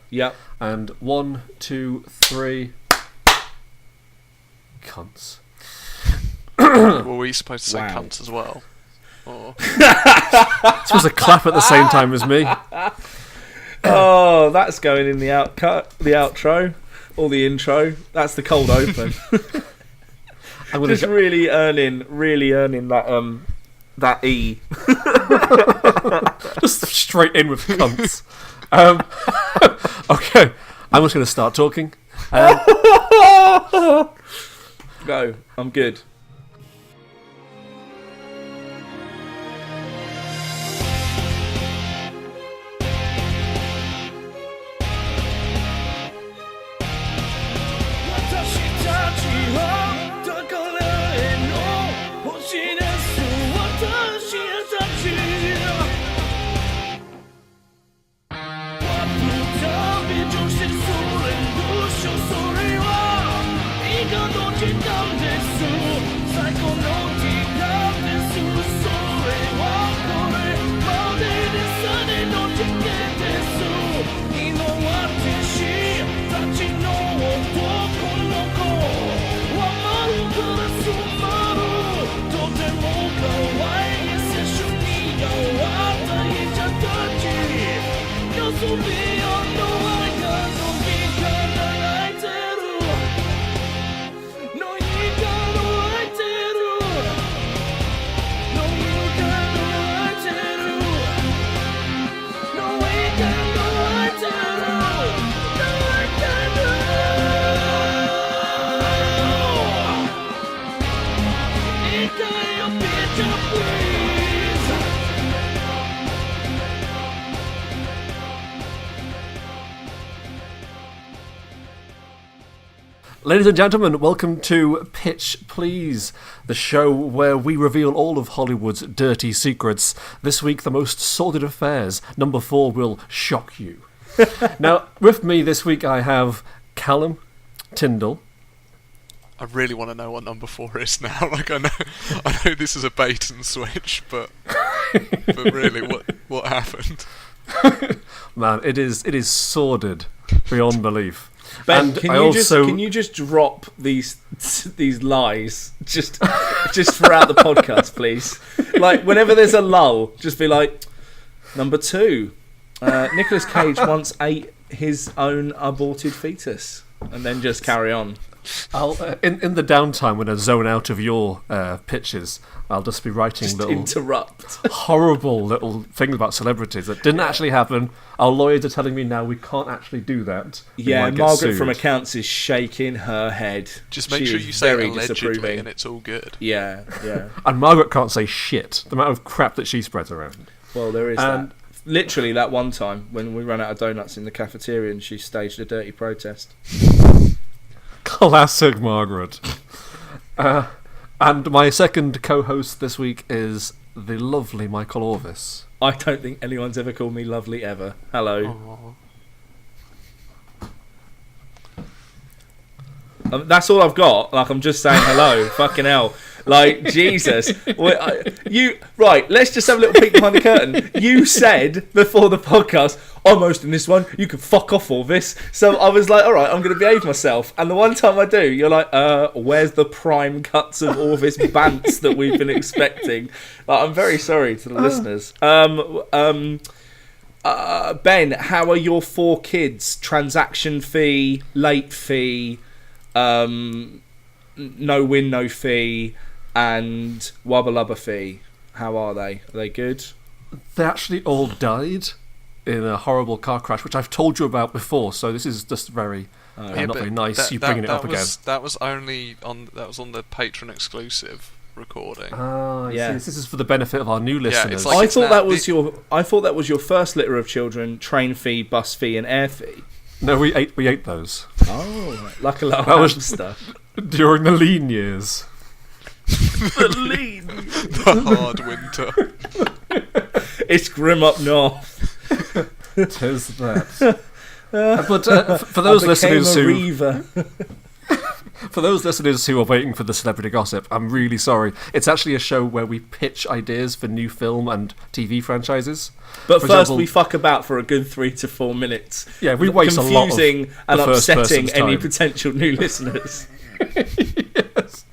Yep. And 1, 2, 3. Cunts. Were we supposed to say cunts as well? Or... Supposed to clap at the same time as me. Oh, that's going in the outro, or the intro. That's the cold open. Just really earning that E. Just straight in with cunts. Okay, I'm just going to start talking. Go, I'm good. Ladies and gentlemen, welcome to Pitch Please, the show where we reveal all of Hollywood's dirty secrets. This week, the most sordid affairs. Number 4 will shock you. Now, with me this week, I have Callum Tyndall. I really want to know what number 4 is now. Like I know this is a bait and switch, but really, what happened? Man, it is sordid beyond belief. Ben, can you just drop these lies just throughout the podcast, please? Like whenever there's a lull, just be like, number 2, Nicolas Cage once ate his own aborted fetus, and then just carry on. I'll in the downtime when I zone out of your pitches, I'll just be writing just little interrupt horrible little things about celebrities that didn't actually happen. Our lawyers are telling me now we can't actually do that. Yeah, Margaret from accounts is shaking her head. Just make sure you say allegedly and it's all good. Yeah. And Margaret can't say shit. The amount of crap that she spreads around. Well, there is that. Literally that one time when we ran out of donuts in the cafeteria and she staged a dirty protest. Classic Margaret. And my second co-host this week is the lovely Michael Orvis. I don't think anyone's ever called me lovely ever. Hello. That's all I've got. Like, I'm just saying hello. Fucking hell. Like, Jesus. Right, let's just have a little peek behind the curtain. You said before the podcast, I'm hosting this one, you can fuck off all this. So I was like, alright, I'm going to behave myself. And the one time I do, you're like, where's the prime cuts of Orvis bants that we've been expecting? Like, I'm very sorry to the listeners. Ben, how are your 4 kids? Transaction fee, late fee, no win, no fee, and wubba lubba fee. How are they? Are they good? They actually all died in a horrible car crash, which I've told you about before. So this is just very not very nice. You bringing it up again. That was only on the Patreon exclusive recording. Yeah. This is for the benefit of our new listeners. I thought that was your first litter of children: train fee, bus fee, and air fee. No, we ate those. Oh, like a little hamster. During the lean years. The hard winter. It's grim up north. Tis that. But for those listeners For those listeners who are waiting for the celebrity gossip, I'm really sorry. It's actually a show where we pitch ideas for new film and TV franchises. But For first, example, we fuck about for a good 3 to 4 minutes. Yeah, we waste a lot of confusing and the first upsetting person's any time. potential new listeners. Yes.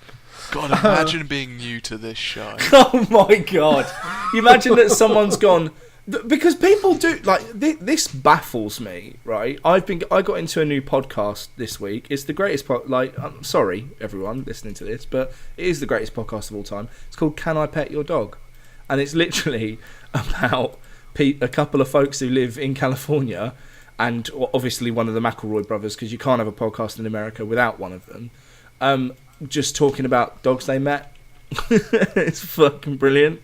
God, imagine being new to this show. Oh my god! You imagine that someone's gone because people do like this baffles me, right? I got into a new podcast this week. It's the greatest I'm sorry everyone listening to this, but it is the greatest podcast of all time. It's called Can I Pet Your Dog? And it's literally about a couple of folks who live in California, and obviously one of the McElroy brothers, because you can't have a podcast in America without one of them. Just talking about dogs they met. It's fucking brilliant.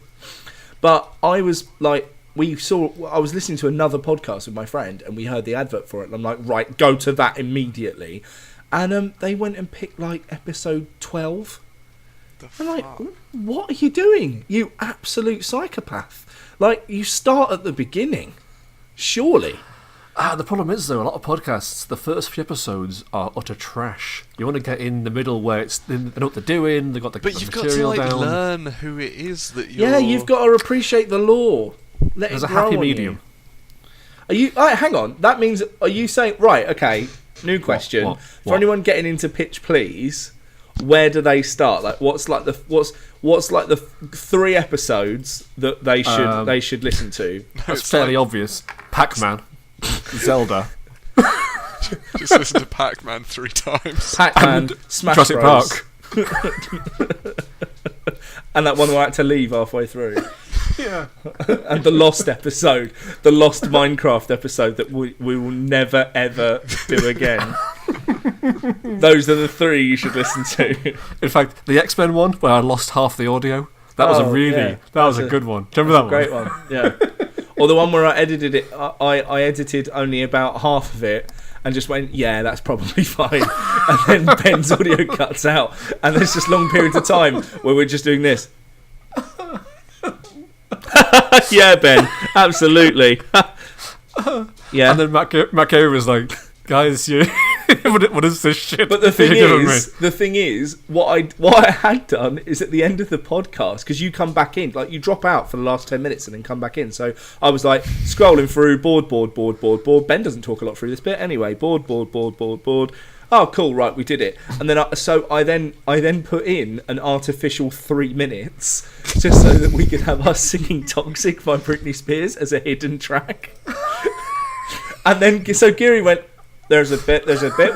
But I was like, I was listening to another podcast with my friend, and we heard the advert for it, and I'm like, right, go to that immediately. And they went and picked like episode 12. I'm like, what are you doing, you absolute psychopath? Like, you start at the beginning, surely. The problem is, though, a lot of podcasts, the first few episodes are utter trash. You want to get in the middle where they know what they're doing, they've got the But you've got to material like down. learn who it is that you're. Yeah, you've got to appreciate the lore. There's a happy medium. Are you? Hang on. That means, are you saying, right? Okay. New question. What? For anyone getting into Pitch Please, where do they start? Like, what's like the 3 episodes that they should listen to? That's fairly obvious. Pac-Man, Zelda, Just listen to Pac-Man 3 times. Pac-Man, Smash Jurassic Bros. Park. And that one where I had to leave halfway through. Yeah. And the Lost episode, the Lost Minecraft episode that we will never ever do again. Those are the 3 you should listen to. In fact, the X-Men one, where I lost half the audio, that was a good one. Do you remember that one? Great one, yeah. Or the one where I edited it, I edited only about half of it and just went, yeah, that's probably fine. And then Ben's audio cuts out, and there's just long periods of time where we're just doing this. Yeah, Ben, absolutely. Yeah. And then Matt Gary was like, guys, what is this shit? But the you're thing is, what I had done is at the end of the podcast, because you come back in, like you drop out for the last 10 minutes and then come back in. So I was like scrolling through, bored. Ben doesn't talk a lot through this bit anyway. Bored. Oh, cool, right, we did it. And then I then put in an artificial 3 minutes just so that we could have us singing "Toxic" by Britney Spears as a hidden track. And then so Gary went, There's a bit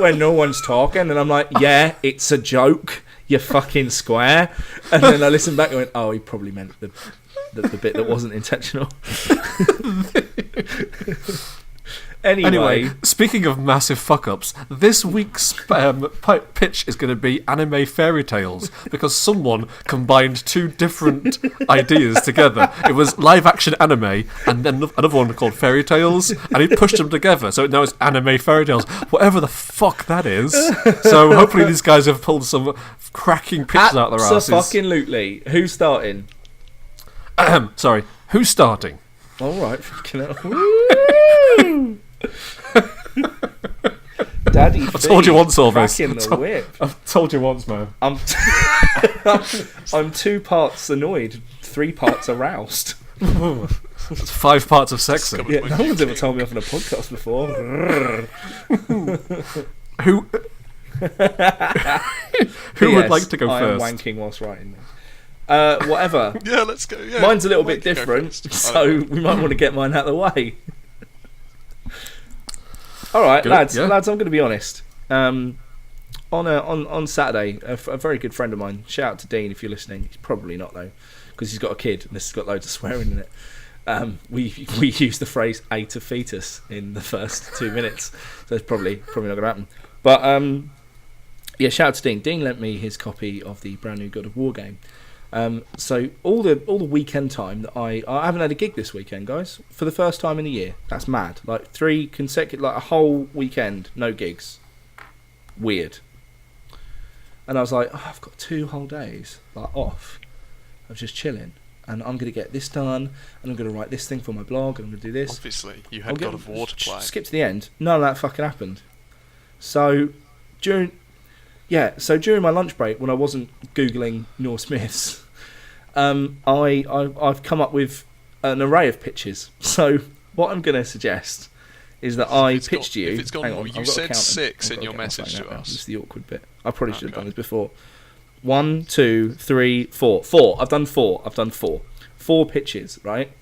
where no one's talking, and I'm like, yeah, it's a joke, you fucking square. And then I listened back and went, oh, he probably meant the bit that wasn't intentional. Anyway, speaking of massive fuck-ups, this week's pitch is going to be anime fairy tales, because someone combined 2 different ideas together. It was live-action anime, and then another one called fairy tales, and he pushed them together, so now it's anime fairy tales, whatever the fuck that is. So hopefully these guys have pulled some cracking pitches out their asses. Absolutely. Who's starting? Sorry, who's starting? All right, fucking hell. Woo! Daddy, I've told you once, Elvis. Cracking the whip. I've told you once, man. I'm 2 parts annoyed, 3 parts aroused. That's 5 parts of sexing. Yeah, no one's ever told me off on a podcast before. Who would like to go I first? I am wanking whilst writing this. Whatever. Yeah, let's go. Yeah, Mine's a little Mike bit can go different, first. so we might want to get mine out of the way. All right, Good, lads, yeah. I'm going to be honest. On Saturday, a very good friend of mine. Shout out to Dean if you're listening. He's probably not though, because he's got a kid and this has got loads of swearing in it. We use the phrase "a to fetus" in the first 2 minutes, so it's probably not going to happen. But yeah, shout out to Dean. Dean lent me his copy of the brand new God of War game. So all the weekend time that I haven't had a gig this weekend, guys, for the first time in a year. That's mad. Like 3 consecutive, like a whole weekend, no gigs. Weird. And I was like, I've got 2 whole days like off of just chilling, and I'm going to get this done, and I'm going to write this thing for my blog, and I'm going to do this. Obviously, you had God of War to play. Skip to the end. None of that fucking happened. So during yeah, so during my lunch break, when I wasn't Googling Norse myths, I've come up with an array of pitches. So what I'm going to suggest is that I pitched you. If it's gone, hang on, you said 6 in your message to us. This is the awkward bit. I probably should have done this before. 1, 2, 3, 4. 4. I've done 4. 4 pitches, right?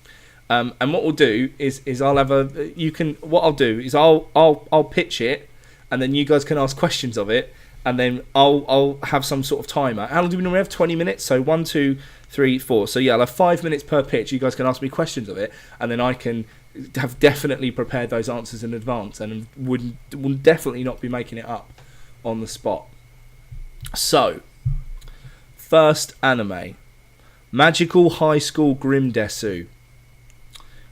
And what we'll do is I'll have a. You can. What I'll do is I'll pitch it, and then you guys can ask questions of it, and then I'll have some sort of timer. How long do we normally have? 20 minutes. So 1, 2, 3, 4. So yeah, I'll have 5 minutes per pitch. You guys can ask me questions of it, and then I can have definitely prepared those answers in advance, and would definitely not be making it up on the spot. So, first anime, Magical High School Grimdesu.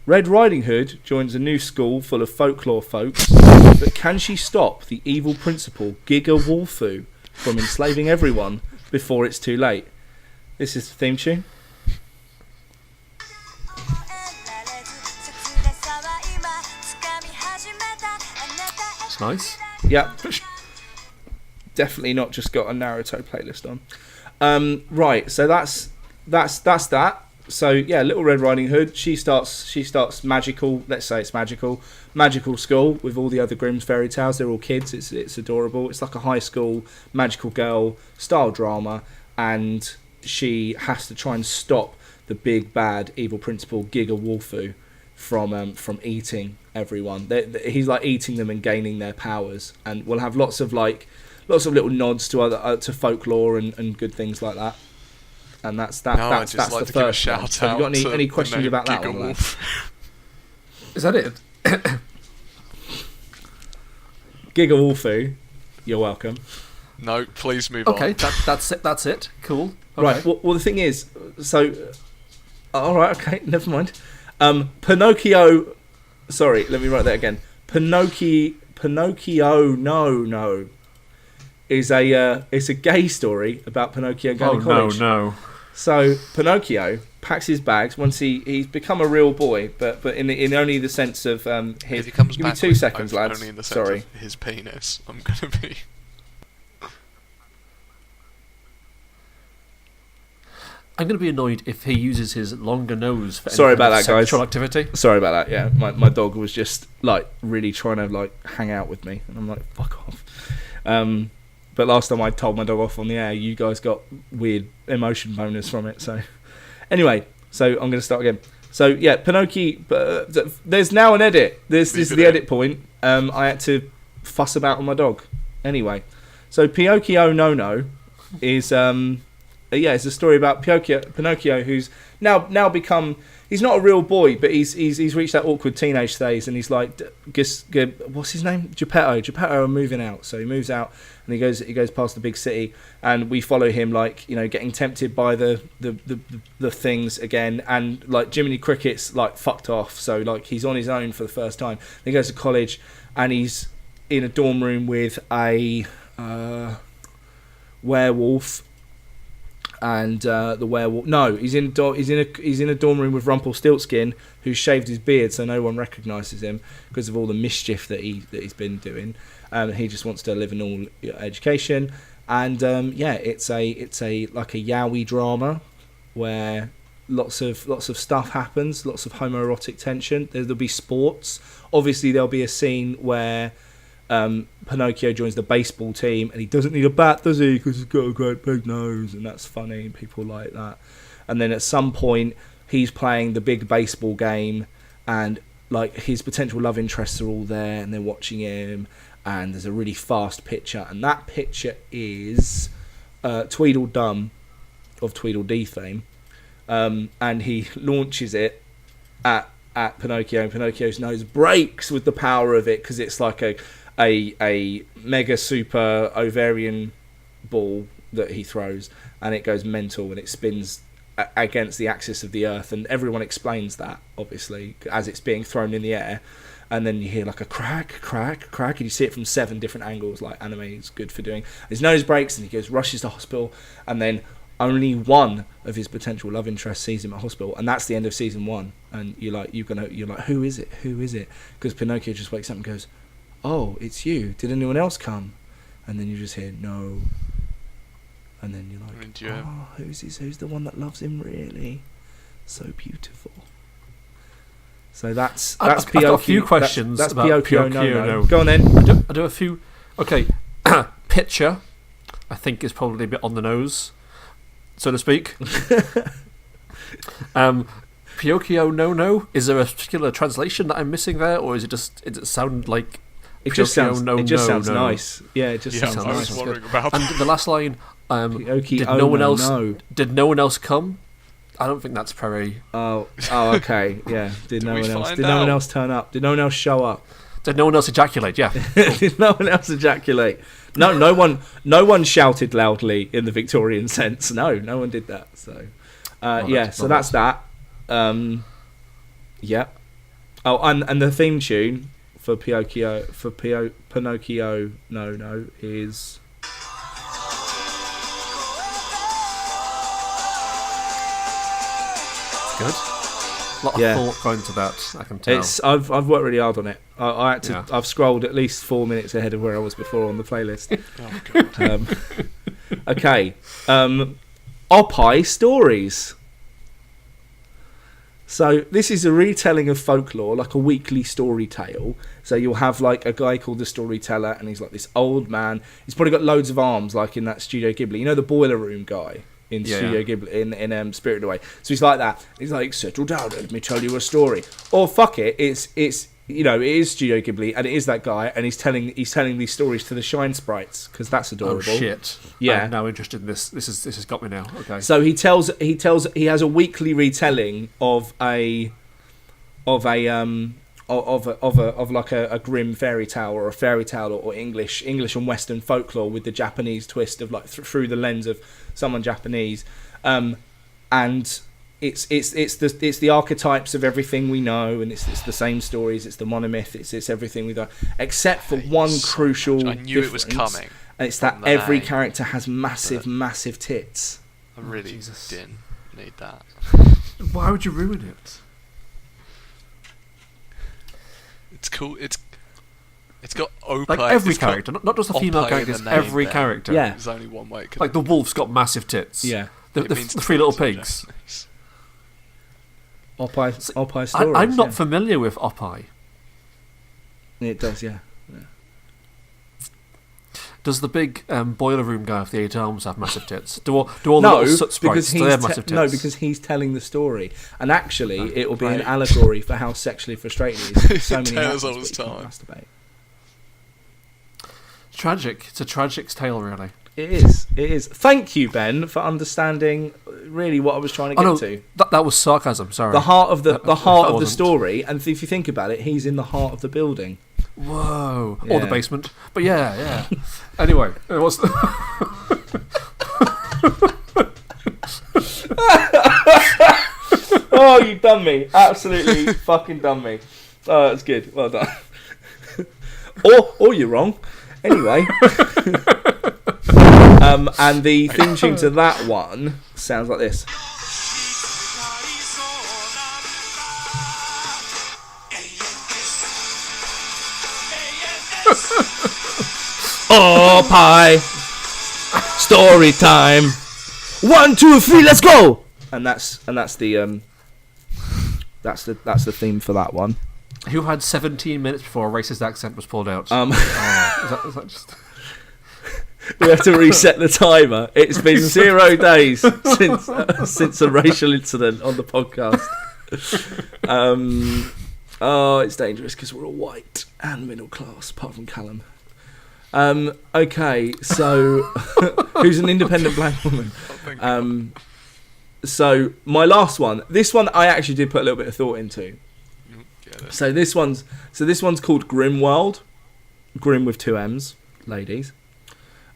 Red Riding Hood joins a new school full of folklore folks, but can she stop the evil principal Giga Wolfu from enslaving everyone before it's too late? This is the theme tune. It's nice. Yeah. Definitely not just got a Naruto playlist on. Right, so that's that. So yeah, Little Red Riding Hood. She starts magical. Let's say it's magical school with all the other Grimm's fairy tales. They're all kids. It's adorable. It's like a high school magical girl style drama, and she has to try and stop the big bad evil principal Giga Wolfu from eating everyone. He's like eating them and gaining their powers, and we'll have lots of little nods to other to folklore and good things like that. And that's the first one. So have you got any questions about that one? Is that it? Giga Wolfu, you're welcome. No, please move on. Okay, that's it. Cool. Okay. Right. Well, the thing is, so all right. Okay, never mind. Pinocchio. Sorry, let me write that again. Pinocchio. No. It's a gay story about Pinocchio going to college. No. So Pinocchio packs his bags once he's become a real boy, but in only the sense of his. If he comes give back me 2 seconds, lads. Only in the sense Sorry. of his penis. I'm gonna be. I'm going to be annoyed if he uses his longer nose for Sorry any about kind of that, guys. sexual activity. Sorry about that. Yeah, my dog was just like really trying to like hang out with me, and I'm like, fuck off. But last time I told my dog off on the air, you guys got weird emotion bonus from it. So anyway, so I'm going to start again. So yeah, Pinocchio. There's now an edit. This is the edit point. I had to fuss about with my dog. Anyway, so Pinocchio No is it's a story about Pinocchio, who's now become. He's not a real boy, but he's reached that awkward teenage phase, and he's like, what's his name? Geppetto. Geppetto are moving out, so he moves out, and he goes past the big city, and we follow him, like, you know, getting tempted by the things again, and like Jiminy Cricket's like fucked off, so like he's on his own for the first time. Then he goes to college, and he's in a dorm room with a werewolf. And the werewolf. No, he's in a dorm room with Rumpelstiltskin, who's shaved his beard so no one recognises him because of all the mischief that he's been doing. He just wants to live a normal education, and it's a like a yaoi drama where lots of stuff happens, lots of homoerotic tension. There'll be sports. Obviously, there'll be a scene where Pinocchio joins the baseball team, and he doesn't need a bat, does he? Because he's got a great big nose, and that's funny. People like that. And then at some point, he's playing the big baseball game, and like his potential love interests are all there, and they're watching him. And there's a really fast picture, and that picture is Tweedledum of Tweedledee fame, and he launches it at Pinocchio, and Pinocchio's nose breaks with the power of it because it's like a mega super ovarian ball that he throws, and it goes mental and it spins against the axis of the earth, and everyone explains that obviously as it's being thrown in the air, and then you hear like a crack, and you see it from 7 different angles. Like anime is good for doing. His nose breaks and he rushes to hospital, and then only one of his potential love interests sees him at hospital, and that's the end of season 1. And you're like, who is it? Because Pinocchio just wakes up and goes, "Oh, it's you. Did anyone else come?" and then you just hear no, and then you're like, oh, who's the one that loves him really? So beautiful. So that's I've got a few questions that's about Pinocchio. No. Go on then. I do a few. Okay, picture, I think is probably a bit on the nose, so to speak. Pinocchio no. Is there a particular translation that I'm missing there, or is it sound like? It just sounds. No, it just sounds no. nice. Yeah, it just sounds nice. I was wondering about. And the last line. Pinocchio, Did no one else come? I don't think that's Perry. Oh, okay, yeah. Did no one else turn up? Did no one else show up? Did no one else ejaculate? Yeah. Did no one else ejaculate? No one shouted loudly in the Victorian sense. No one did that. So, so that's that. Yeah. Oh, and the theme tune for Pinocchio no is. Good. A lot of thought going to that, I can tell. I've worked really hard on it. I had to. I've scrolled at least 4 minutes ahead of where I was before on the playlist. Oh god. Okay. Opie stories. So this is a retelling of folklore, like a weekly story tale. So you'll have like a guy called the storyteller, and he's like this old man. He's probably got loads of arms, like in that Studio Ghibli. You know the boiler room guy in Studio Ghibli in Spirited Away. So he's like that. He's like, settle down, let me tell you a story. Or fuck it, it's it is Studio Ghibli, and it is that guy, and he's telling these stories to the Shine Sprites because that's adorable. Oh shit! Yeah, I'm now interested in this. This has got me now. Okay. So he has a weekly retelling of like a grim fairy tale or a fairy tale or English and Western folklore with the Japanese twist of like through the lens of someone Japanese, and it's the archetypes of everything we know, and it's the same stories. It's the monomyth. It's everything we know, except for one crucial. I knew it was coming, and it's that every character has massive tits. I really didn't need that. Why would you ruin it? It's cool. It's got Opie. Like every character, not just the female characters. Every character. Yeah. There's only one way. Like the wolf's got massive tits. Yeah. The three little pigs. Opie stories. I'm not familiar with Opie. It does, yeah. Does the big boiler room guy with the 8 arms have massive tits? Do all the little soot sprites do they have massive tits? No, because he's telling the story, and actually it will be an allegory for how sexually frustrated he is. So many tells all his time. Masturbate. Tragic. It's a tragic tale, really. It is. Thank you, Ben, for understanding really what I was trying to get to. That was sarcasm. Sorry. The heart of the story, and if you think about it, he's in the heart of the building. Whoa! Yeah. Or the basement. But yeah. Anyway, what's the... Oh, you done me! Absolutely fucking done me. Oh, that's good. Well done. Or you're wrong. Anyway. And the theme tune to that one sounds like this. Oh, pie. Story time. 1, 2, 3, let's go. And that's the theme for that one. Who had 17 minutes before a racist accent was pulled out? Is that just... We have to reset the timer. It's been 0 days since a racial incident on the podcast. It's dangerous because we're all white and middle class, apart from Callum. Okay, so who's an independent black woman? So my last one. This one I actually did put a little bit of thought into. So this one's called Grim World. Grim with 2 M's, ladies.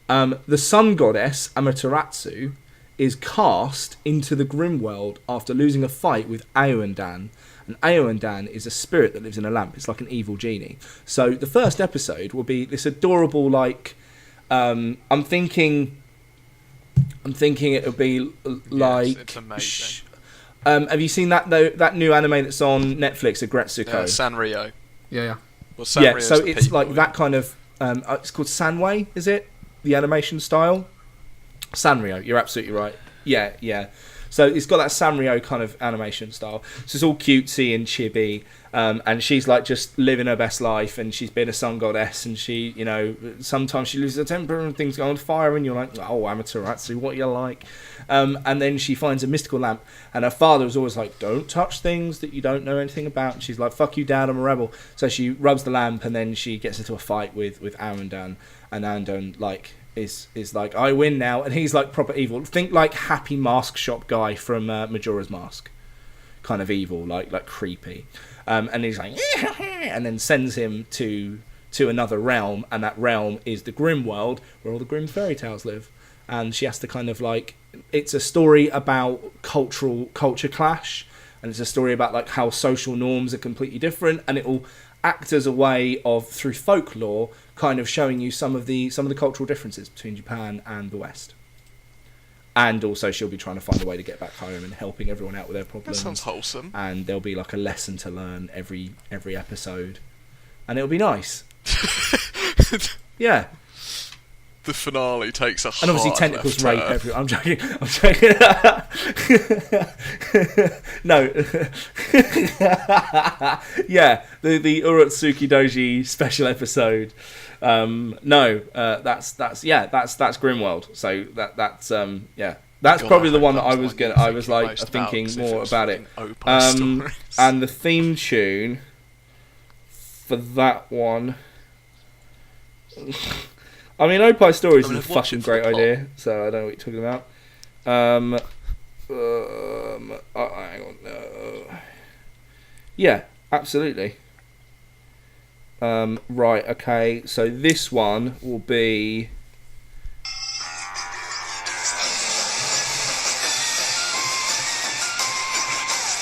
The sun goddess Amaterasu is cast into the Grim World after losing a fight with Aoendan. And Aoendan is a spirit that lives in a lamp. It's like an evil genie. So the first episode will be this adorable, like, I'm thinking it'll be like. Yes, it's amazing. Have you seen that new anime that's on Netflix, Agretsuko? Sanrio. Yeah. Well, Sanrio's so the it's people, like that kind of. It's called Sanway, is it? the animation style. Sanrio, you're absolutely right. Yeah. So it's got that Sanrio kind of animation style. So it's all cutesy and chibi. And she's like just living her best life, and she's been a sun goddess, and she, you know, sometimes she loses her temper and things go on fire, and you're like, oh, Amaterasu, what you like? And then she finds a mystical lamp, and her father was always like, don't touch things that you don't know anything about. And she's like, fuck you, Dad, I'm a rebel. So she rubs the lamp, and then she gets into a fight with Arandan, and Arandan like is like, I win now, and he's like proper evil. Think like Happy Mask Shop guy from Majora's Mask, kind of evil, like creepy. And he's like, and then sends him to another realm, and that realm is the Grim world, where all the Grimm fairy tales live. And she has to kind of like, it's a story about culture clash, and it's a story about like how social norms are completely different, and it will act as a way of, through folklore, kind of showing you some of the cultural differences between Japan and the West. And also she'll be trying to find a way to get back home and helping everyone out with their problems. That sounds wholesome. And there'll be like a lesson to learn every episode. And it'll be nice. Yeah. The finale takes a and obviously hard tentacles left rape turn. everyone. I'm joking. No. Yeah, the Urotsuki Doji special episode. That's Grimworld. So that's that's God, probably I the hope one that that's I was the one gonna. you're I was like most about, thinking 'cause if more was about it. fucking Opus stories. And the theme tune for that one. I mean, Opie Stories is a I'd watch fucking it for the great plot. idea, so I don't know what you're talking about. Hang on. Yeah, absolutely. Right, okay, so this one will be...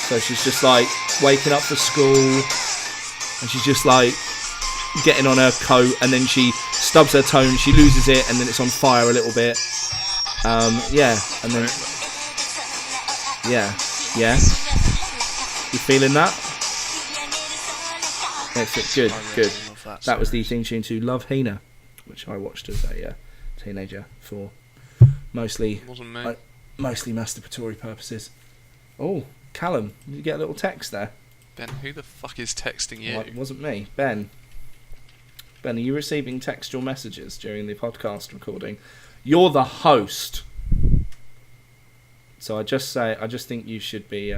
So she's just like waking up for school, and she's just like getting on her coat, and then she stubs her toe and she loses it, and then it's on fire a little bit. Yeah, and then yeah. You feeling that? Excellent. Good, I really good. love That was the series. theme tune to Love Hina, which I watched as a teenager for mostly Wasn't me. masturbatory purposes. Oh, Callum, did you get a little text there? Ben, who the fuck is texting you? Well, it wasn't me. Ben, are you receiving textual messages during the podcast recording? You're the host. So I just think you should be,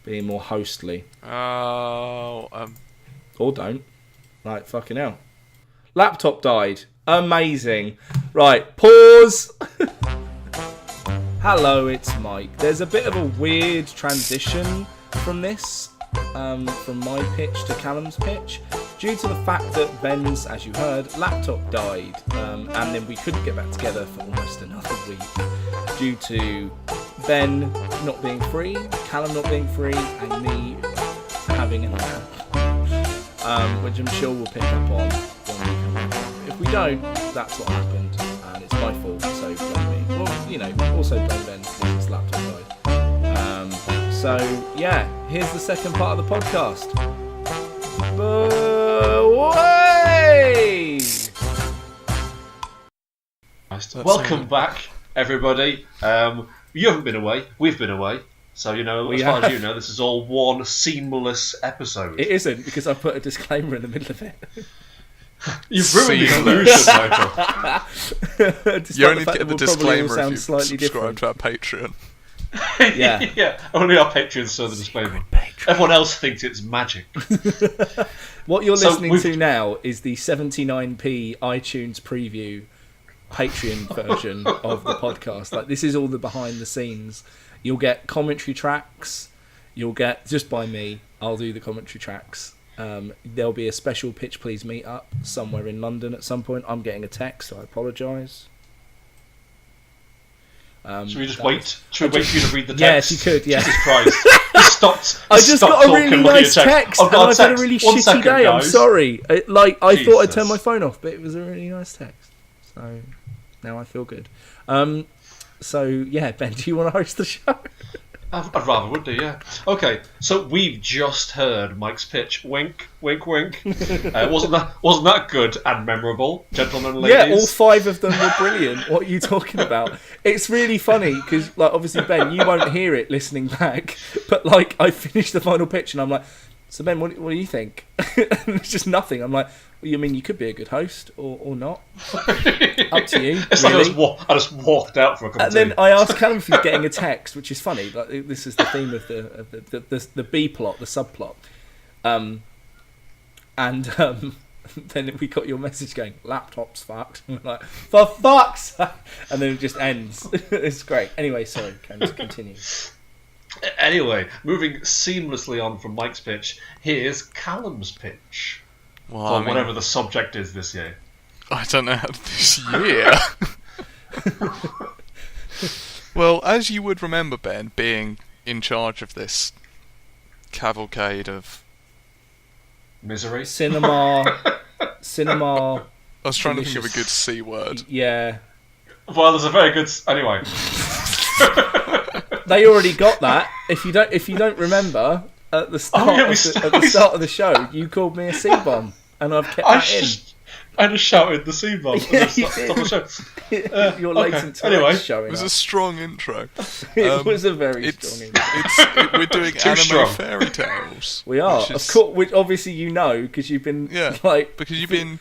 being more hostly. Oh, Or don't. Like, fucking hell. Laptop died. Amazing. Right, pause. Hello, it's Mike. There's a bit of a weird transition from this, from my pitch to Callum's pitch, due to the fact that Ben's, as you heard, laptop died, and then we couldn't get back together for almost another week, due to Ben not being free, Callum not being free, and me having a nap, which I'm sure we'll pick up on when we come back. If we don't, that's what happened, and it's my fault, so blame me. Well, also blame Ben because his laptop died. So, yeah, here's the second part of the podcast. Away! Welcome back, everybody. You haven't been away, we've been away. So, as far as you know, this is all one seamless episode. It isn't, because I put a disclaimer in the middle of it. You've ruined the illusion, Michael. you only get the disclaimer if you subscribe to our Patreon. Yeah. Only our Patreons saw the disclaimer. Everyone else thinks it's magic. What you're listening to now is the 79p iTunes preview Patreon version of the podcast. Like, this is all the behind the scenes. You'll get commentary tracks. You'll get, just by me, I'll do the commentary tracks. There'll be a special Pitch Please meet up somewhere in London at some point. I'm getting a text, so I apologise. Should we just wait? Should we wait for you to read the text? Yes, you could, yeah. Jesus Christ. I just got a really nice text, and I've had a really shitty day. I'm sorry. I thought I'd turn my phone off, but it was a really nice text. So now I feel good. So, yeah, Ben, do you want to host the show? I'd rather would do, yeah. Okay, so we've just heard Mike's pitch. Wink, wink, wink. Wasn't that good and memorable, gentlemen, ladies? Yeah, all 5 of them were brilliant. What are you talking about? It's really funny because, like, obviously, Ben, you won't hear it listening back, but like, I finished the final pitch and I'm like, so Ben, what do you think? And it's just nothing. I'm like, well, you mean you could be a good host or not? Up to you. It's really. like I just walked out for a cup of And then tea. I asked Callum if he's getting a text, which is funny. Like, this is the theme of the B plot, the subplot. Then we got your message going, laptop's fucked. And we're like, for fuck's sake! And then it just ends. It's great. Anyway, sorry, continue. Anyway, moving seamlessly on from Mike's pitch, here's Callum's pitch. Well, For whatever the subject is this year. I don't know how this year. Well, as you would remember, Ben, being in charge of this cavalcade of Misery? Cinema. I was trying to think of a delicious. good C word. Yeah. Well, there's a very good... Anyway. They already got that. If you don't remember, at the start of the show, you called me a C-bomb, and I've kept that in. I just shouted the C-bomb at the start of the show. Your latent Tourette's anyway. showing It was up. a strong intro. It was a very strong intro. We're doing Too anime strong. fairy tales. We are, which of is- course. Which obviously you know because you've been because you've been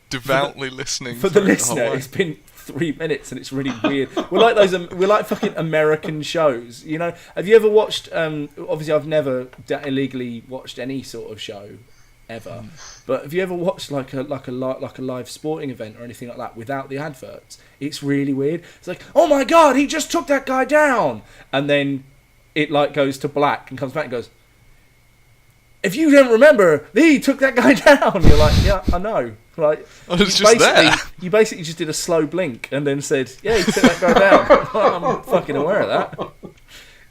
devoutly listening for the through listener. whole It's been 3 minutes and it's really weird. We're like those. We're like fucking American shows. You know? Have you ever watched? Obviously, I've never illegally watched any sort of show ever. But have you ever watched like a live sporting event or anything like that without the adverts? It's really weird. It's like, oh my god, he just took that guy down, and then it like goes to black and comes back and goes, if you don't remember, he took that guy down. You're like, yeah, I know. Like, I was just there. You basically just did a slow blink and then said, yeah, he took that guy down. I'm fucking aware of that.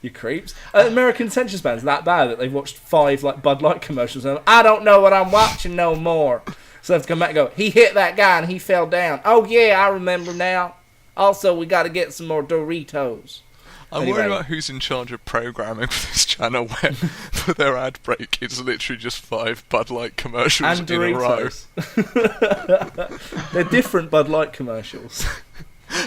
You creeps. American attention span's that bad that they've watched 5 like Bud Light commercials and I don't know what I'm watching no more. So they have to come back and go, he hit that guy and he fell down. Oh yeah, I remember now. Also, we got to get some more Doritos. I'm Anyway. worried about who's in charge of programming for this channel where for their ad break it's literally just 5 Bud Light commercials And in a row. They're different Bud Light commercials.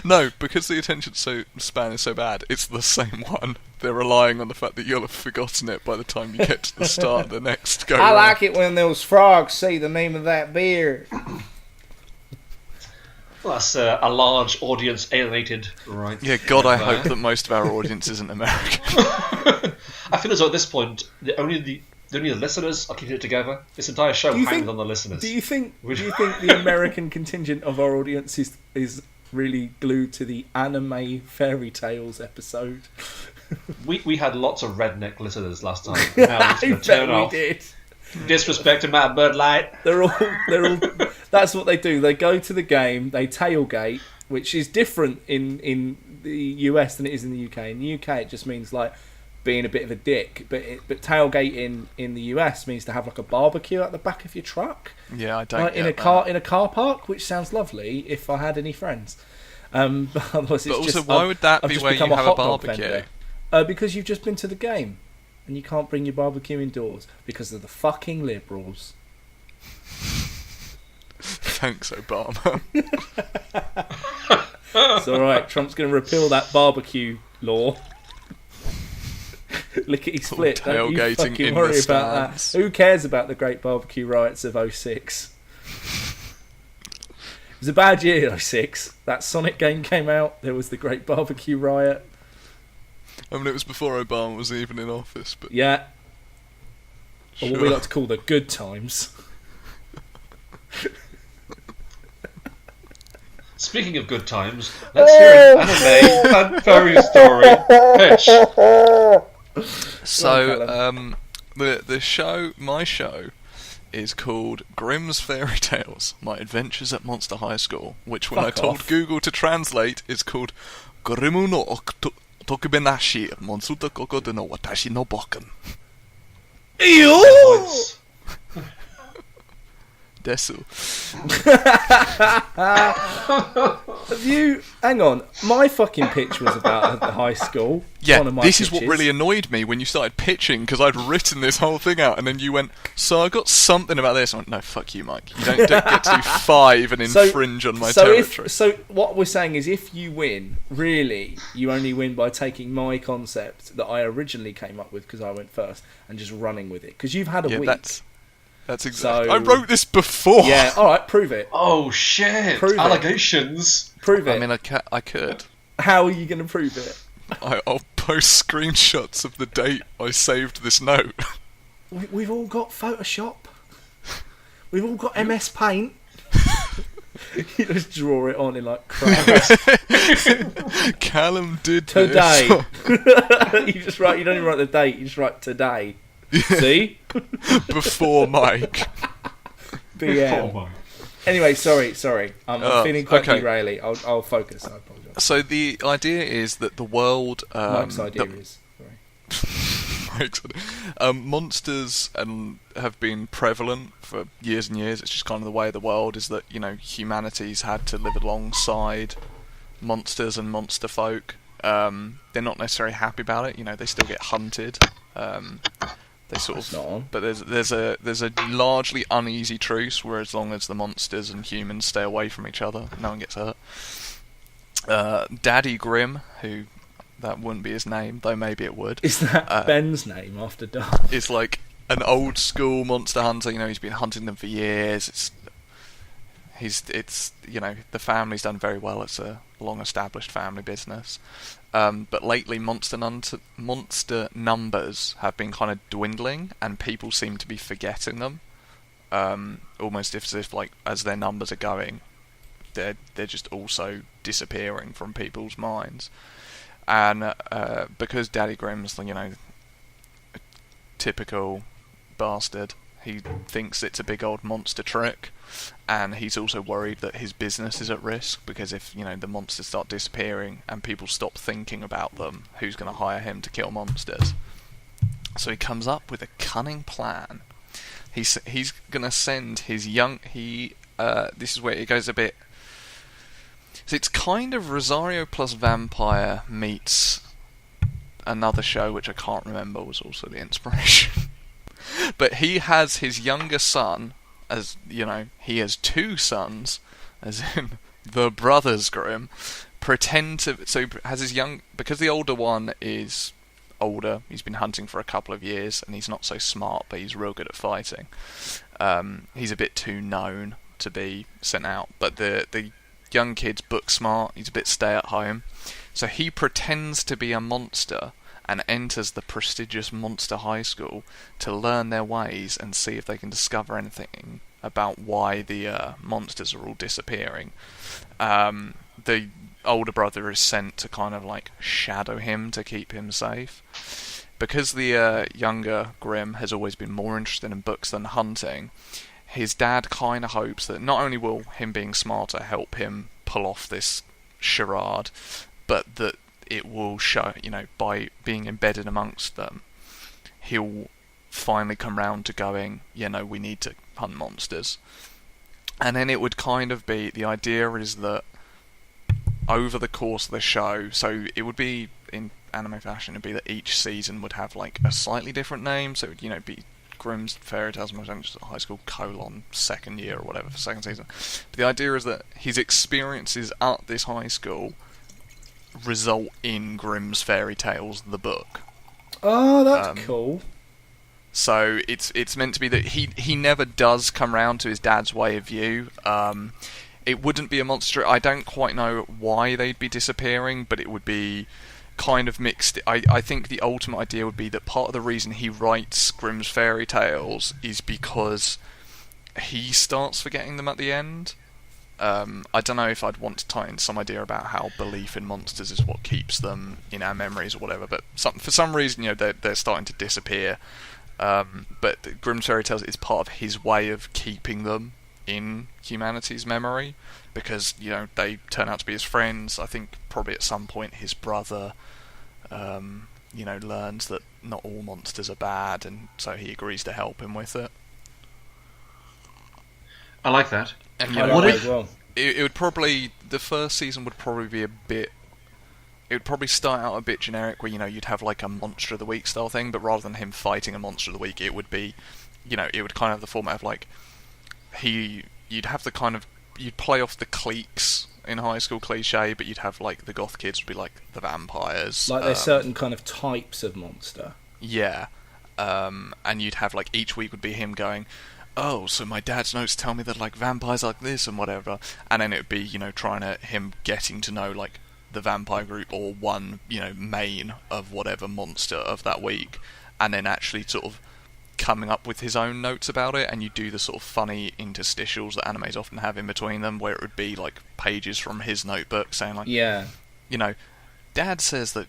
No, because the attention span is so bad, it's the same one. They're relying on the fact that you'll have forgotten it by the time you get to the start of the next go. I like it when those frogs say the name of that beer. Well, that's a large audience alienated, right? Yeah, God, I hope that most of our audience isn't American. I feel as though at this point, only the listeners are keeping it together. This entire show hangs on the listeners. Do you think the American contingent of our audience is really glued to the anime fairy tales episode? We had lots of redneck listeners last time. Now I we're just gonna turn bet we off. did. Disrespecting my Bud Light. They're all. That's what they do. They go to the game. They tailgate, which is different in the US than it is in the UK. In the UK, it just means like being a bit of a dick. But tailgating in the US means to have like a barbecue at the back of your truck. Yeah, I don't Like get in a that. in a car park, which sounds lovely if I had any friends. But otherwise, it's But also, just, why would that I've be just where you become have a hot dog barbecue? vendor. Because you've just been to the game, and you can't bring your barbecue indoors because of the fucking liberals. Thanks, Obama. It's all right. Trump's going to repeal that barbecue law. Lickety split. Don't you tailgating fucking in worry the about that. stands. Who cares about the great barbecue riots of 06? It was a bad year, 06. That Sonic game came out. There was the great barbecue riot. I mean, it was before Obama was even in office, but Yeah. Or what we sure. like to call the good times. Speaking of good times, let's hear an anime and fairy story pitch. So, my show, is called Grimm's Fairy Tales: My Adventures at Monster High School, which, when Fuck I told off. Google to translate, is called Grimmu no Tokubenashi Monsuta Kokodo no Watashi no Boken. Points. Dessel. Have you... Hang on. My fucking pitch was about the high school. Yeah, One of my this is what pitches. really annoyed me when you started pitching, because I'd written this whole thing out, and then you went, so I got something about this. I went, no, fuck you, Mike. You don't get to do 5 and infringe on my territory. So what we're saying is, if you win, really, you only win by taking my concept that I originally came up with, because I went first, and just running with it. Because you've had a week. That's exactly... So, I wrote this before! Yeah, alright, prove it. Oh, shit. Prove Allegations. Prove it. I mean, I could. How are you going to prove it? I'll post screenshots of the date I saved this note. We've all got Photoshop. We've all got MS Paint. You just draw it on in like crap. Callum did Today. this. You just write. You don't even write the date. You just write today. See? Before Mike. BM. Anyway, sorry. I'm feeling quite okay. deraily. I'll focus. I apologise. So the idea is that the world... Mike's idea is... Sorry. Monsters have been prevalent for years and years. It's just kind of the way of the world, is that, you know, humanity's had to live alongside monsters and monster folk. They're not necessarily happy about it. You know, they still get hunted. They sort of, but there's a largely uneasy truce where, as long as the monsters and humans stay away from each other, no one gets hurt. Daddy Grimm, who that wouldn't be his name, though maybe it would. Is that Ben's name after dark? It's like an old school monster hunter. You know, he's been hunting them for years. It's you know, the family's done very well. It's a long established family business. But lately, monster numbers have been kind of dwindling, and people seem to be forgetting them. Almost as if, like, as their numbers are going, they're just also disappearing from people's minds. And because Daddy Grimm's, you know, a typical bastard, he thinks it's a big old monster trick. And he's also worried that his business is at risk, because if, you know, the monsters start disappearing and people stop thinking about them, who's going to hire him to kill monsters? So he comes up with a cunning plan. He's going to send his young... this is where it goes a bit... So it's kind of Rosario plus Vampire meets another show, which I can't remember, was also the inspiration. But he has his younger son... As you know, he has 2 sons, as in the brothers Grimm. So he has his because the older one is older. He's been hunting for a couple of years, and he's not so smart, but he's real good at fighting. He's a bit too known to be sent out, but the young kid's book smart. He's a bit stay at home, so he pretends to be a monster and enters the prestigious Monster High School to learn their ways and see if they can discover anything about why the monsters are all disappearing. The older brother is sent to kind of like shadow him to keep him safe. Because the younger Grimm has always been more interested in books than hunting, his dad kind of hopes that not only will him being smarter help him pull off this charade, but that it will show, you know, by being embedded amongst them, he'll finally come round to going, you know, we need to hunt monsters. And then it would kind of be, the idea is that over the course of the show, so it would be, in anime fashion, it'd be that each season would have like a slightly different name, so it would, you know, be Grimm's Fairy Tales Most Adventures at High School, second year or whatever, for second season. But the idea is that his experiences at this high school result in Grimm's Fairy Tales, the book. Oh, that's cool. So it's meant to be that he never does come round to his dad's way of view. It wouldn't be a monster. I don't quite know why they'd be disappearing, but it would be kind of mixed. I think the ultimate idea would be that part of the reason he writes Grimm's Fairy Tales is because he starts forgetting them at the end. I don't know if I'd want to tie in some idea about how belief in monsters is what keeps them in our memories or whatever, but for some reason, you know, they're starting to disappear. But Grimm's Fairy Tales is part of his way of keeping them in humanity's memory, because, you know, they turn out to be his friends. I think probably at some point his brother, you know, learns that not all monsters are bad, and so he agrees to help him with it. I like that. And I know, like that as well. it would probably, the first season would probably be a bit, it would probably start out a bit generic where, you'd have like a Monster of the Week style thing, but rather than him fighting a Monster of the Week, it would be, it would kind of have the format of like, you'd have the kind of, you'd play off the cliques in high school cliche, but you'd have like the goth kids would be like the vampires. Like there's certain kind of types of monster. Yeah. And you'd have like each week would be him going, oh, so my dad's notes tell me that like vampires are like this and whatever, and then it would be him getting to know like the vampire group or one main of whatever monster of that week, and then actually sort of coming up with his own notes about it, and you do the sort of funny interstitials that animes often have in between them, where it would be like pages from his notebook saying like, Dad says that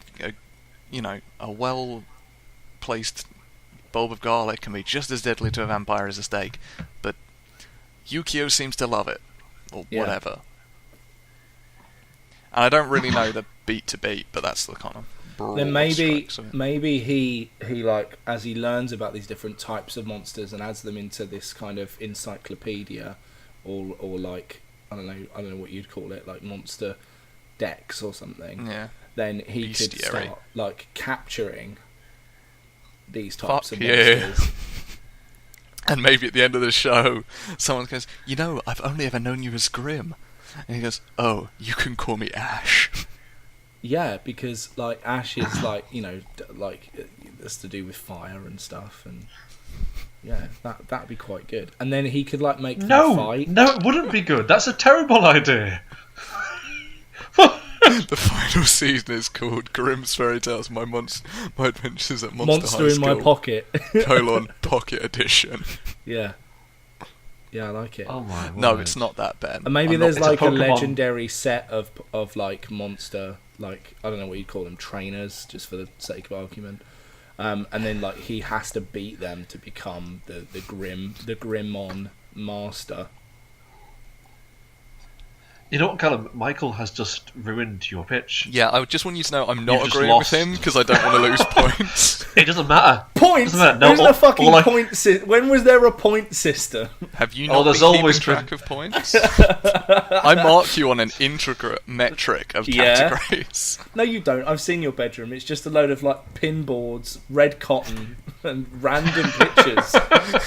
a well placed bulb of garlic can be just as deadly to a vampire as a steak, but Yukio seems to love it, or whatever. And I don't really know the beat to beat, but that's the kind of broad then maybe strokes of it. maybe he like, as he learns about these different types of monsters and adds them into this kind of encyclopedia, or like I don't know what you'd call it, like monster decks or something. Yeah. Then he could Bestiary. start like capturing these types Fuck of yeah. monsters. And maybe at the end of the show, someone goes, I've only ever known you as Grim. And he goes, oh, you can call me Ash. Yeah, because like Ash is like like it's to do with fire and stuff, and yeah, that'd be quite good. And then he could like make them fight. No, it wouldn't be good. That's a terrible idea. The final season is called Grimm's Fairy Tales, My Adventures at Monster High in School, my pocket. Pocket Edition. Yeah, I like it. Oh my word. No, it's not that, Ben. And maybe I'm there's not- like a Pokemon. legendary set of like monster, like I don't know what you'd call them, trainers, just for the sake of argument. And then like he has to beat them to become the Grimmon master. You know what, Callum? Michael has just ruined your pitch. Yeah, I just want you to know I'm not You've just agreeing lost. with him because I don't want to lose points. It doesn't matter. Points. Doesn't matter. No, Where's the fucking all I- point system? When was there a point system? Have you Oh, not there's been keeping always track of points? I mark you on an intricate metric of Yeah. categories. No, you don't. I've seen your bedroom. It's just a load of like pinboards, red cotton, and random pictures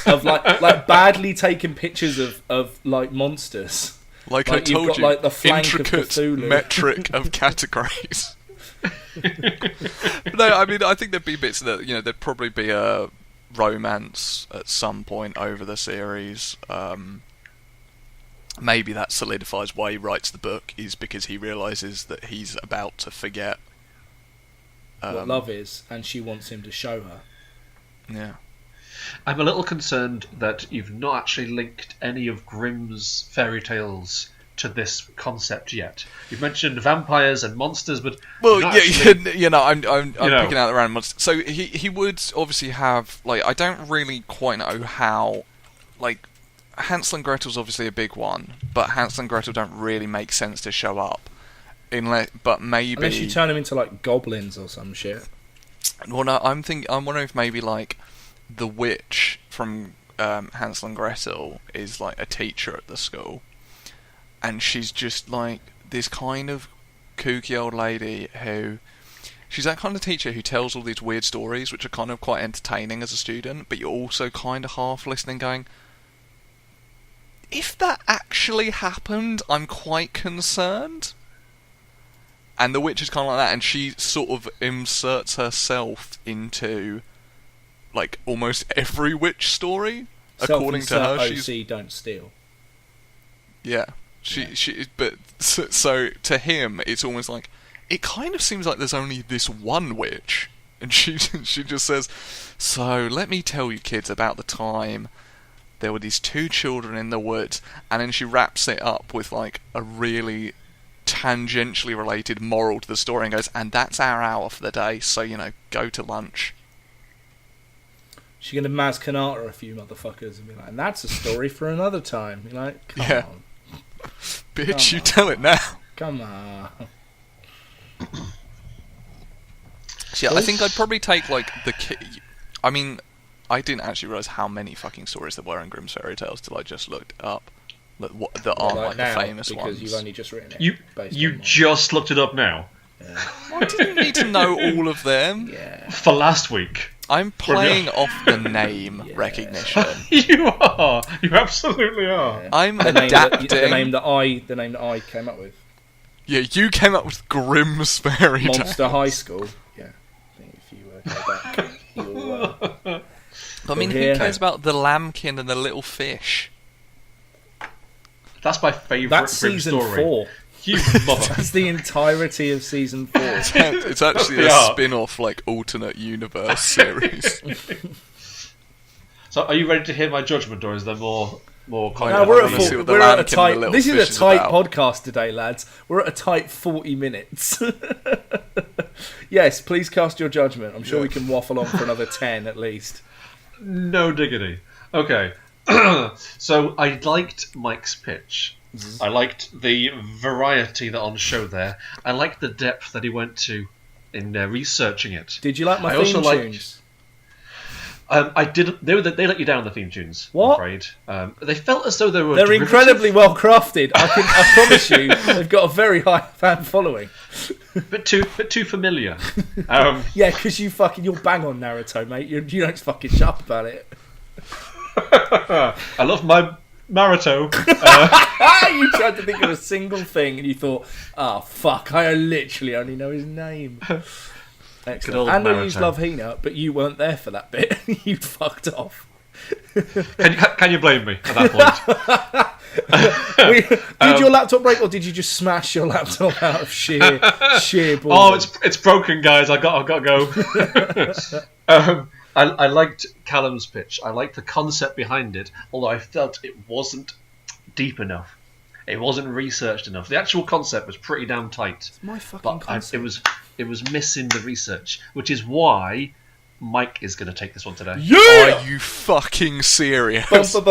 of like badly taken pictures of like monsters. Like Like, I you've told got, you, like, the flank of intricate Cthulhu. metric of categories. No, I mean, I think there'd be bits that, there'd probably be a romance at some point over the series. Maybe that solidifies why he writes the book, is because he realises that he's about to forget What love is, and she wants him to show her. Yeah. I'm a little concerned that you've not actually linked any of Grimm's fairy tales to this concept yet. You've mentioned vampires and monsters, but Well, you've not yeah, actually- I'm picking out the random ones. So he would obviously have, like, I don't really quite know how, like, Hansel and Gretel's obviously a big one, but Hansel and Gretel don't really make sense to show up, but maybe Unless you turn them into like goblins or some shit. Well, no, I'm wondering if maybe like the witch from Hansel and Gretel is like a teacher at the school, and she's just like this kind of kooky old lady who, she's that kind of teacher who tells all these weird stories which are kind of quite entertaining as a student, but you're also kind of half listening going, if that actually happened, I'm quite concerned. And the witch is kind of like that, and she sort of inserts herself into, like, almost every witch story. According to her, she's... OC, don't steal. Yeah. But, so, to him, it's almost like, it kind of seems like there's only this one witch. And she just says, so, let me tell you kids about the time there were these two children in the woods, and then she wraps it up with, like, a really tangentially related moral to the story and goes, and that's our hour for the day, so, go to lunch. She's going to Maz Kanata a few motherfuckers and be like, and that's a story for another time. You're like, come on. Bitch, you tell it now. Come on. So, yeah, I think I'd probably take, like, I didn't actually realise how many fucking stories there were in Grimm's Fairy Tales till I just looked it up. that aren't like the now, famous because ones. you've only just written it. You just looked it up now I didn't need to know all of them. Yeah. for last week. I'm playing off the name recognition. You are. You absolutely are. I'm The name adapting. the name that I came up with. Yeah, you came up with Grimsbury Days. Monster High School. Yeah. I think if you go back, you'll. I mean, who cares about the lambkin and the little fish? That's my favourite That's Grim season story. 4. You mother. That's the entirety of season 4. It's actually a Yeah. spin-off, like, alternate universe series. So, are you ready to hear my judgment, or is there more No, content? we're I wanna see what the we're at a lambkin and the tight. little This is fish a is tight about. podcast today, lads. We're at a tight 40 minutes. Yes, please cast your judgment. I'm sure we can waffle on for another 10 at least. No diggity. Okay. So I liked Mike's pitch. I liked the variety that on show there. I liked the depth that he went to in researching it. Did you like my I theme also liked- tunes? I didn't. They let you down, the theme tunes. What? I'm afraid. They felt as though they were. They're derivative. incredibly well crafted. I promise you, they've got a very high fan following. bit too familiar. Yeah, because you're bang on Naruto, mate. You don't fucking shut up about it. I love my Naruto. You tried to think of a single thing and you thought, oh fuck, I literally only know his name. Good Excellent. old And I used Naruto. Love Hina, but you weren't there for that bit. You fucked off. Can you blame me at that point? Did your laptop break, or did you just smash your laptop out of sheer boredom? Oh, it's broken, guys. I got to go. I liked Callum's pitch. I liked the concept behind it, although I felt it wasn't deep enough. It wasn't researched enough. The actual concept was pretty damn tight. It's my fucking But concept. it was missing the research, which is why Mike is going to take this one today. Are you fucking serious? That's what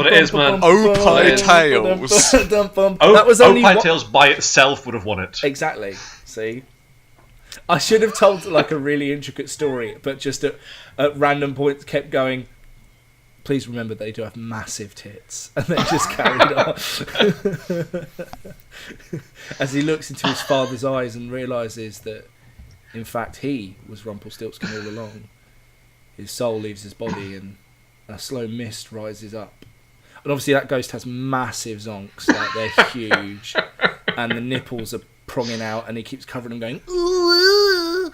it is, man. Opie Tales. That was only Opie one- Tales by itself would have won it. Exactly. See, I should have told like a really intricate story, but just at random points kept going. Please remember they do have massive tits, and then just carried on. As he looks into his father's eyes and realizes that, in fact, he was Rumpelstiltskin all along. His soul leaves his body, and a slow mist rises up. And obviously, that ghost has massive zonks, like they're huge, and the nipples are pronging out, and he keeps covering them, going. Ooh.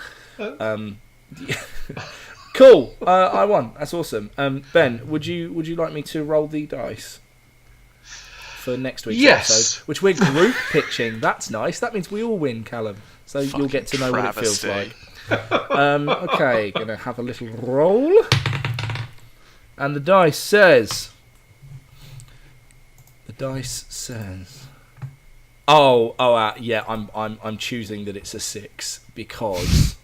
Cool. I won. That's awesome. Ben, would you like me to roll the dice for next week's episode, which we're group pitching? That's nice. That means we all win, Callum. So you'll get to know what it feels like. Okay, gonna have a little roll, and the dice says. Yeah. I'm choosing that it's a 6 because.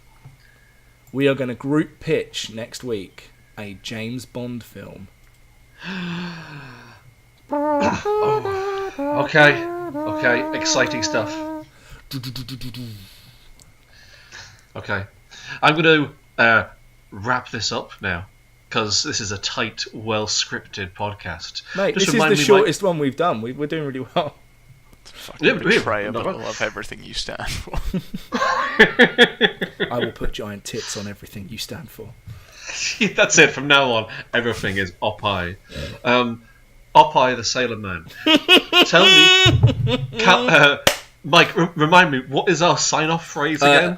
We are going to group pitch next week a James Bond film. Okay, exciting stuff. Okay, I'm going to wrap this up now because this is a tight, well-scripted podcast. Mate, Just this is remind the me, shortest one we've done. We're doing really well. Fucking betrayal of everything you stand for. I will put giant tits on everything you stand for. That's it. From now on, everything is Opie. Opie the Sailor Man. Tell me, Mike, remind me, what is our sign-off phrase again?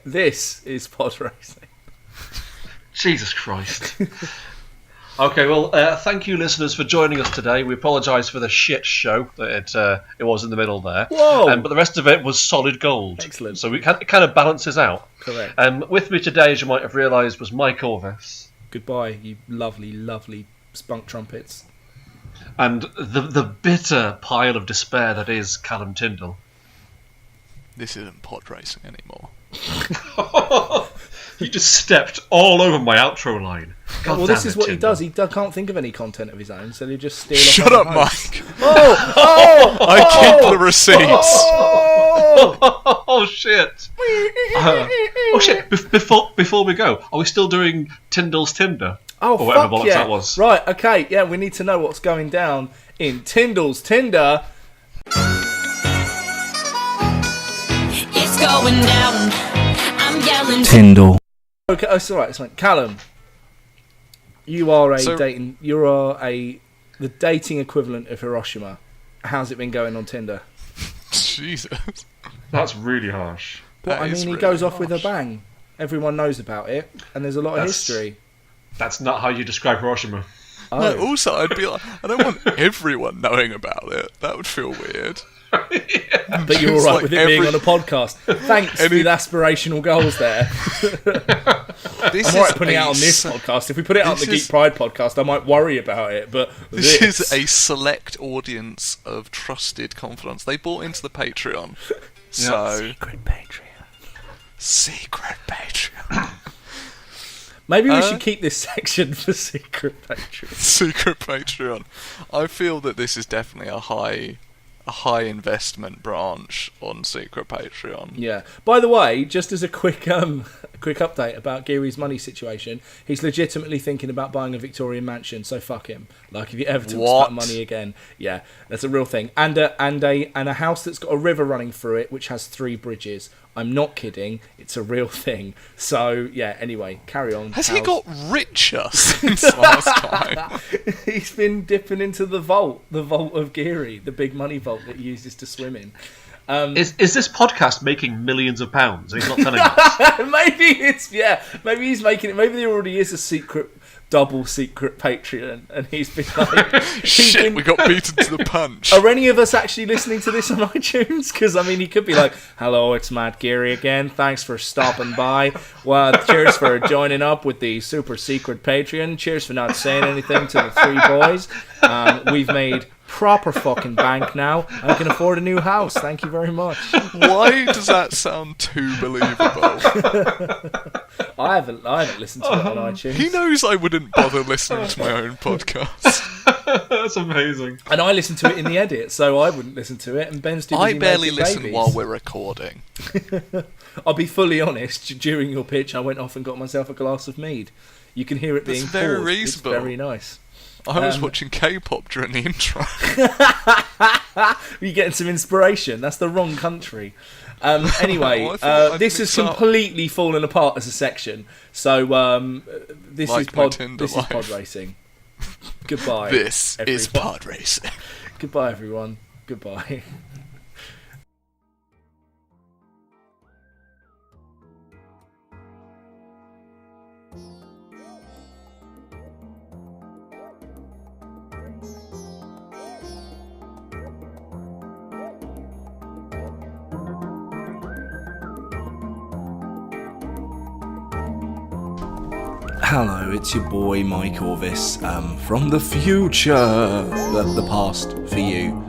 This is pod racing. Jesus Christ. Okay, well, thank you, listeners, for joining us today. We apologise for the shit show that it was in the middle there. Whoa! But the rest of it was solid gold. Excellent. So it kind of balances out. Correct. With me today, as you might have realised, was Mike Orvis. Goodbye, you lovely, lovely spunk trumpets. And the bitter pile of despair that is Callum Tyndall. This isn't pod racing anymore. You just stepped all over my outro line. God Well, damn this is it, what he Tyndall. does. He can't think of any content of his own, so he just steal. Shut off up, other hosts. Mike. Oh! I keep the receipts. Oh shit! Oh shit! Before we go, are we still doing Tyndall's Tinder? Oh, or whatever fuck bollocks yeah. that was. Right, okay, yeah, we need to know what's going down in Tyndall's Tinder. It's going down. I'm yelling. Tyndall. Okay, it's alright. It's fine. Callum, you are the dating equivalent of Hiroshima. How's it been going on Tinder? Jesus. That's really harsh. Well, I mean, he goes off with a bang. Everyone knows about it, and there's a lot of history. That's not how you describe Hiroshima. Oh. No, also, I'd be like, I don't want everyone knowing about it. That would feel weird. But you're alright with it being on a podcast. Thanks for the aspirational goals there. I'm alright putting it out on this podcast. If we put it out on the Geek Pride podcast, I might worry about it. But this is a select audience of trusted confidants. They bought into the Patreon. So Secret Patreon. Maybe we should keep this section for Secret Patreon. Secret Patreon. I feel that this is definitely a high investment branch on Secret Patreon. Yeah. By the way, just as a quick update about Geary's money situation, he's legitimately thinking about buying a Victorian mansion. So fuck him. Like, if he ever talks about money again, yeah, that's a real thing. And a house that's got a river running through it, which has 3 bridges. I'm not kidding. It's a real thing. So yeah. Anyway, carry on. Has he got richer since last time? He's been dipping into the vault of Geary, the big money vault that he uses to swim in. Is this podcast making millions of pounds? He's not telling us. Maybe he's making it. Maybe there already is a double secret Patreon, and he's been like, shit, we got beaten to the punch. Are any of us actually listening to this on iTunes? Because I mean, he could be like, hello, it's Matt Geary again, thanks for stopping by, well, cheers for joining up with the super secret Patreon, cheers for not saying anything to the 3 boys, we've made proper fucking bank now. I can afford a new house. Thank you very much. Why does that sound too believable? I haven't listened to it on iTunes. He knows I wouldn't bother listening to my own podcast. That's amazing. And I listen to it in the edit, so I wouldn't listen to it. And Ben's too busy I barely making listen babies. while we're recording. I'll be fully honest. During your pitch, I went off and got myself a glass of mead. You can hear it being poured. That's very reasonable. It's very nice. I was watching K-pop during the intro. You're getting some inspiration. That's the wrong country. Anyway, I this has completely fallen apart as a section. So this is pod racing. Goodbye. This everyone. is pod racing. Goodbye, everyone. Goodbye. Hello, it's your boy Mike Orvis from the future, the past for you,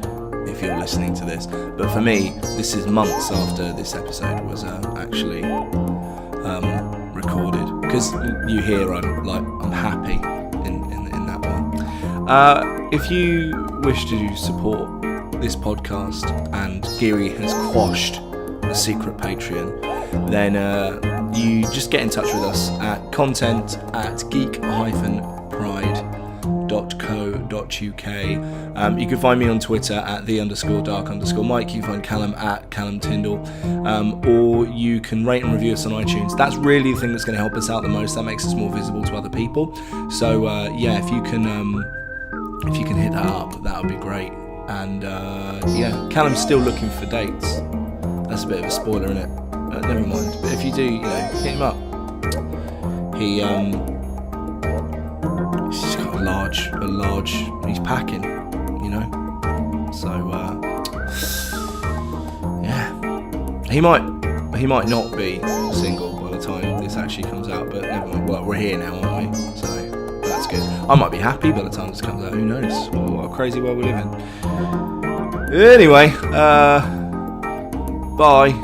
if you're listening to this. But for me, this is months after this episode was actually recorded, because you hear I'm happy in that one. If you wish to support this podcast and Geary has quashed the secret Patreon, then you just get in touch with us at content@geek-pride.co.uk. You can find me on Twitter at @the_dark_Mike. You can find Callum at Callum Tyndall, or you can rate and review us on iTunes. That's really the thing that's going to help us out the most. That makes us more visible to other people. So yeah, if you can hit that up, that would be great. And yeah, Callum's still looking for dates. That's a bit of a spoiler, isn't it? Never mind. But if you do, hit him up. He's got a large. He's packing, So yeah, he might not be single by the time this actually comes out. But never mind. Well, we're here now, aren't we? So that's good. I might be happy by the time this comes out. Who knows? What a crazy world we live in. Anyway, bye.